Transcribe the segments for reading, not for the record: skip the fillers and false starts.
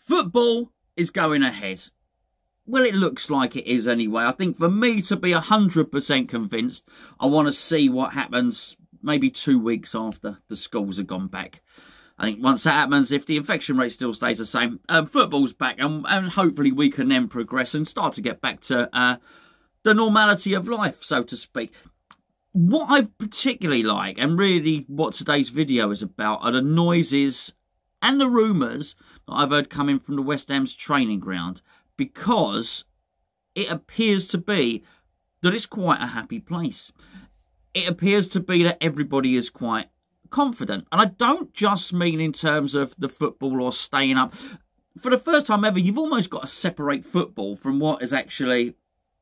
Football is going ahead. Well, it looks like it is anyway. I think for me to be 100% convinced, I want to see what happens maybe 2 weeks after the schools have gone back. I think once that happens, if the infection rate still stays the same, football's back, and hopefully we can then progress and start to get back to the normality of life, so to speak. What I particularly like, and really what today's video is about, are the noises and the rumours that I've heard coming from the West Ham's training ground, because it appears to be that it's quite a happy place. It appears to be that everybody is quite confident. And I don't just mean in terms of the football or staying up. For the first time ever, you've almost got to separate football from what is actually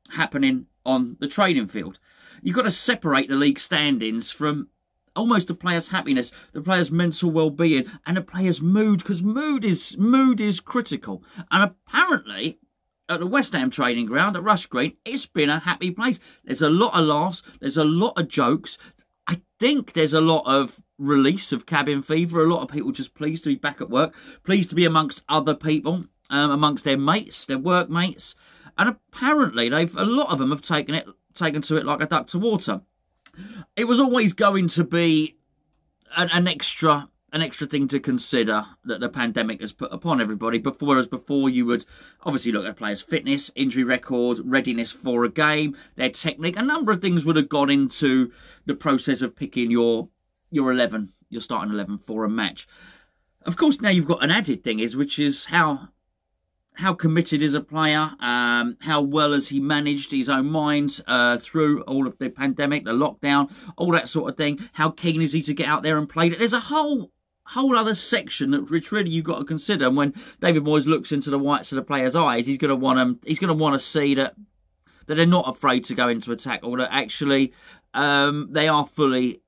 happening on the training field. You've got to separate the league standings from almost the players' happiness, the players' mental well-being, and the players' mood, because mood is critical. And apparently, at the West Ham training ground at Rush Green, it's been a happy place. There's a lot of laughs, there's a lot of jokes. I think there's a lot of release of cabin fever, a lot of people just pleased to be back at work, pleased to be amongst other people, amongst their mates, their workmates. And apparently, a lot of them have taken to it like a duck to water. It was always going to be an extra thing to consider that the pandemic has put upon everybody. Whereas before you would obviously look at players' fitness, injury record, readiness for a game, their technique. A number of things would have gone into the process of picking your 11, your starting 11 for a match. Of course, now you've got an added thing, which is how committed is a player, how well has he managed his own mind through all of the pandemic, the lockdown, all that sort of thing. How keen is he to get out there and play? There's a whole other section that which really you've got to consider. And when David Moyes looks into the whites of the players' eyes, he's going to want to see that they're not afraid to go into attack, or that actually they are fully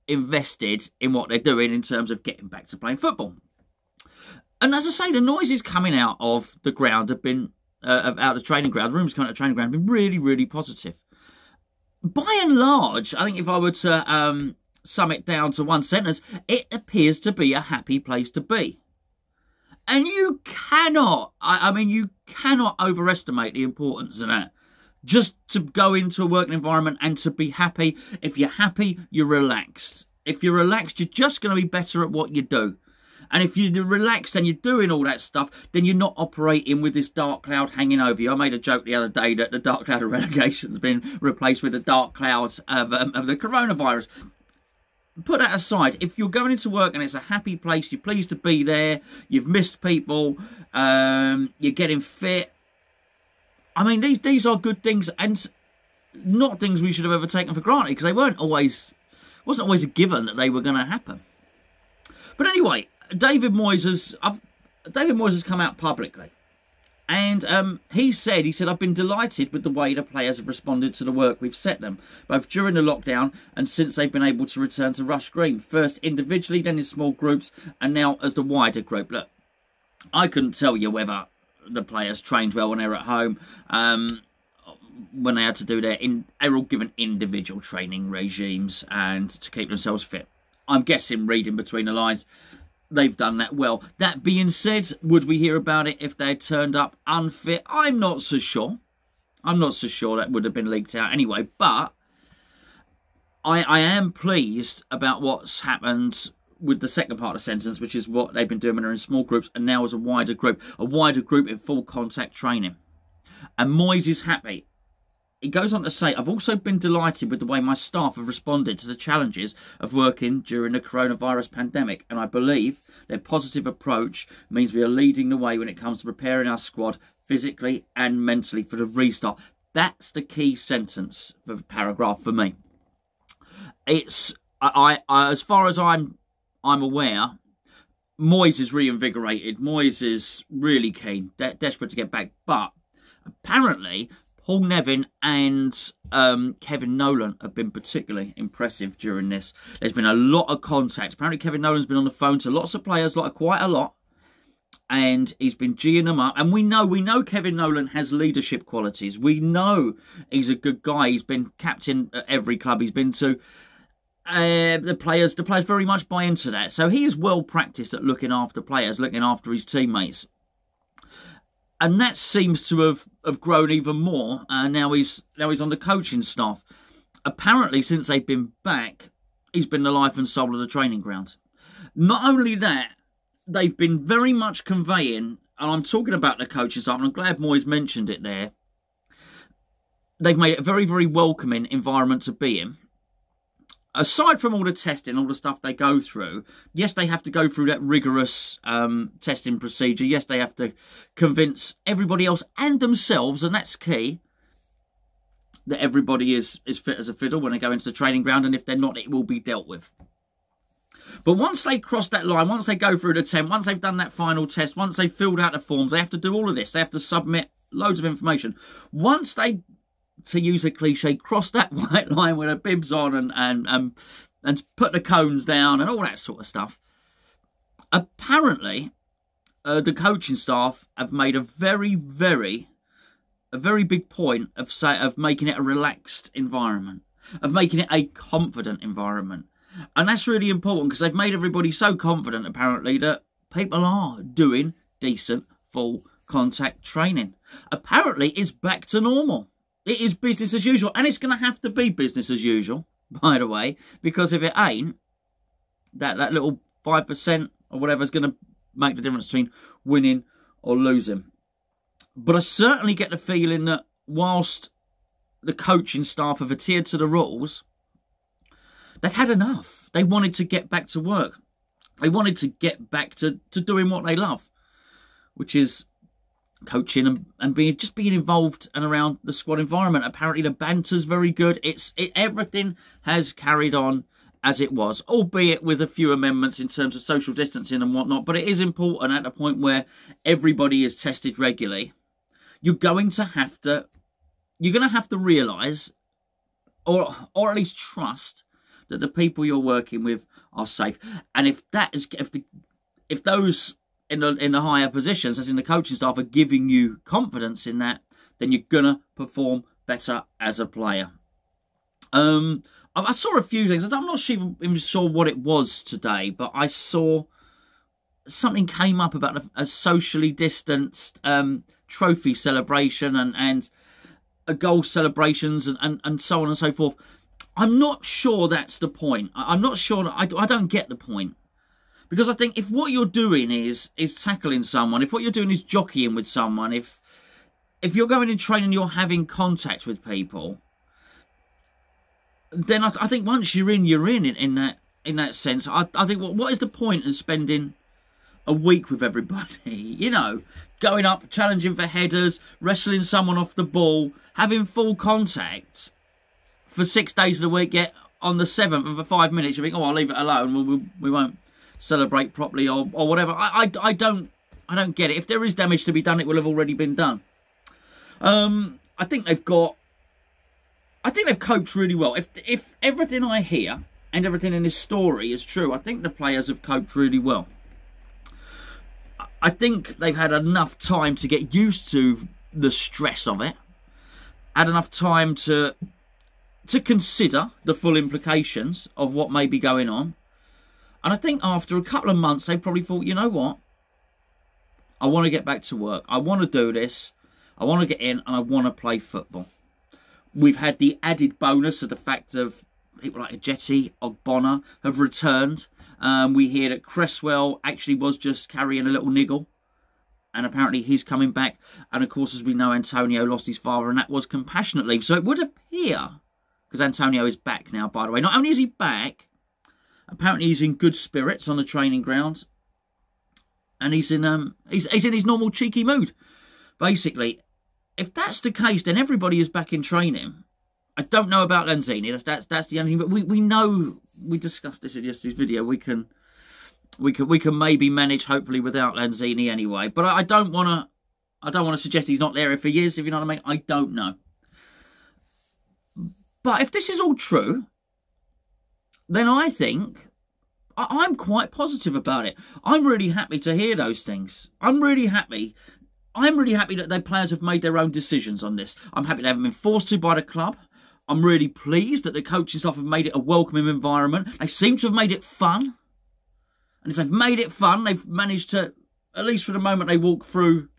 invested in what they're doing in terms of getting back to playing football. And as I say, the noises coming out of the ground have been, out of the training ground, the rumours coming out of the training ground have been really, really positive. By and large, I think if I were to sum it down to one sentence, it appears to be a happy place to be. And you cannot, you cannot overestimate the importance of that. Just to go into a working environment and to be happy. If you're happy, you're relaxed. If you're relaxed, you're just going to be better at what you do. And if you're relaxed and you're doing all that stuff, then you're not operating with this dark cloud hanging over you. I made a joke the other day that the dark cloud of relegation has been replaced with the dark clouds of the coronavirus. Put that aside. If you're going into work and it's a happy place, you're pleased to be there, you've missed people, you're getting fit. I mean, these are good things, and not things we should have ever taken for granted, because they wasn't always a given that they were going to happen. But anyway, David Moyes has come out publicly, and he said, I've been delighted with the way the players have responded to the work we've set them, both during the lockdown and since they've been able to return to Rush Green, first individually, then in small groups, and now as the wider group. Look, I couldn't tell you whether the players trained well when they were at home, when they had to do they were all given individual training regimes and to keep themselves fit. I'm guessing, reading between the lines, they've done that well. That being said, would we hear about it if they had turned up unfit? I'm not so sure. I'm not so sure that would have been leaked out anyway. But I am pleased about what's happened with the second part of the sentence, which is what they've been doing when they're in small groups and now as a wider group in full contact training. And Moyes is happy. He goes on to say, I've also been delighted with the way my staff have responded to the challenges of working during the coronavirus pandemic, and I believe their positive approach means we are leading the way when it comes to preparing our squad physically and mentally for the restart. That's the key sentence for the paragraph for me. It's, as far as I'm aware, Moyes is reinvigorated. Moyes is really keen, desperate to get back, but apparently Paul Nevin and Kevin Nolan have been particularly impressive during this. There's been a lot of contact. Apparently Kevin Nolan's been on the phone to lots of players, quite a lot, and he's been geeing them up. And we know Kevin Nolan has leadership qualities. We know he's a good guy. He's been captain at every club he's been to. The players very much buy into that. So he is well practiced at looking after players, looking after his teammates. And that seems to have grown even more. Now he's on the coaching staff. Apparently, since they've been back, he's been the life and soul of the training ground. Not only that, they've been very much conveying, and I'm talking about the coaching staff, and I'm glad Moyes mentioned it there. They've made it a very, very welcoming environment to be in. Aside from all the testing, all the stuff they go through, yes, they have to go through that rigorous testing procedure. Yes, they have to convince everybody else and themselves, and that's key, that everybody is fit as a fiddle when they go into the training ground, and if they're not, it will be dealt with. But once they cross that line, once they go through the temp, once they've done that final test, once they've filled out the forms, they have to do all of this. They have to submit loads of information. Once they, to use a cliche, cross that white line with their bibs on and put the cones down and all that sort of stuff, apparently the coaching staff have made a very big point of making it a relaxed environment, of making it a confident environment. And that's really important because they've made everybody so confident, apparently, that people are doing decent full contact training. Apparently, it's back to normal. It is business as usual. And it's going to have to be business as usual, by the way, because if it ain't, that little 5% or whatever is going to make the difference between winning or losing. But I certainly get the feeling that whilst the coaching staff have adhered to the rules, they'd had enough. They wanted to get back to work. They wanted to get back to doing what they love, which is coaching and being involved and around the squad environment. Apparently the banter's very good. Everything has carried on as it was, albeit with a few amendments in terms of social distancing and whatnot. But it is important at the point where everybody is tested regularly. You're going to have to realise, or at least trust, that the people you're working with are safe. And if those in the higher positions, as in the coaching staff, are giving you confidence in that, then you're gonna perform better as a player. I saw a few things. I'm not even sure what it was today, but I saw something came up about a socially distanced trophy celebration and goal celebrations and so on and so forth. I'm not sure that's the point. I'm not sure. I don't get the point. Because I think if what you're doing is tackling someone, if what you're doing is jockeying with someone, if you're going in training, you're having contact with people, then I think once you're in that sense. I think what is the point in spending a week with everybody? You know, going up, challenging for headers, wrestling someone off the ball, having full contact for 6 days of the week, yet on the 7th and for 5 minutes you think, oh, I'll leave it alone, we won't celebrate properly or whatever. I don't get it. If there is damage to be done, it will have already been done. I think they've coped really well. If everything I hear and everything in this story is true, I think the players have coped really well. I think they've had enough time to get used to the stress of it, had enough time to consider the full implications of what may be going on. And I think after a couple of months, they probably thought, you know what? I want to get back to work. I want to do this. I want to get in and I want to play football. We've had the added bonus of the fact of people like Jetty, Ogbonna have returned. We hear that Cresswell actually was just carrying a little niggle. And apparently he's coming back. And of course, as we know, Antonio lost his father and that was compassionate leave. So it would appear, because Antonio is back now, by the way. Not only is he back, apparently he's in good spirits on the training ground. And he's in his normal cheeky mood. Basically, if that's the case, then everybody is back in training. I don't know about Lanzini. That's the only thing. But we know, we discussed this in yesterday's video. We can maybe manage, hopefully, without Lanzini anyway. But I don't want to suggest he's not there if he is, if you know what I mean. I don't know. But if this is all true, then I think I'm quite positive about it. I'm really happy to hear those things. I'm really happy that their players have made their own decisions on this. I'm happy they haven't been forced to by the club. I'm really pleased that the coaching staff have made it a welcoming environment. They seem to have made it fun. And if they've made it fun, they've managed to, at least for the moment they walk through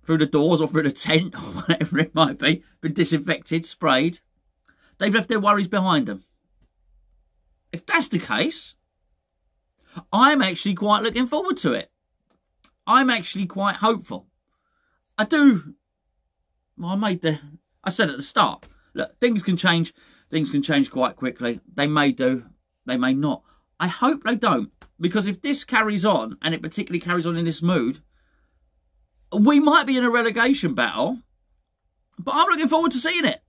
through the doors or through the tent or whatever it might be, been disinfected, sprayed. They've left their worries behind them. If that's the case, I'm actually quite looking forward to it. I'm actually quite hopeful. I do. Well, I said at the start, look, things can change. Things can change quite quickly. They may do. They may not. I hope they don't. Because if this carries on, and it particularly carries on in this mood, we might be in a relegation battle. But I'm looking forward to seeing it.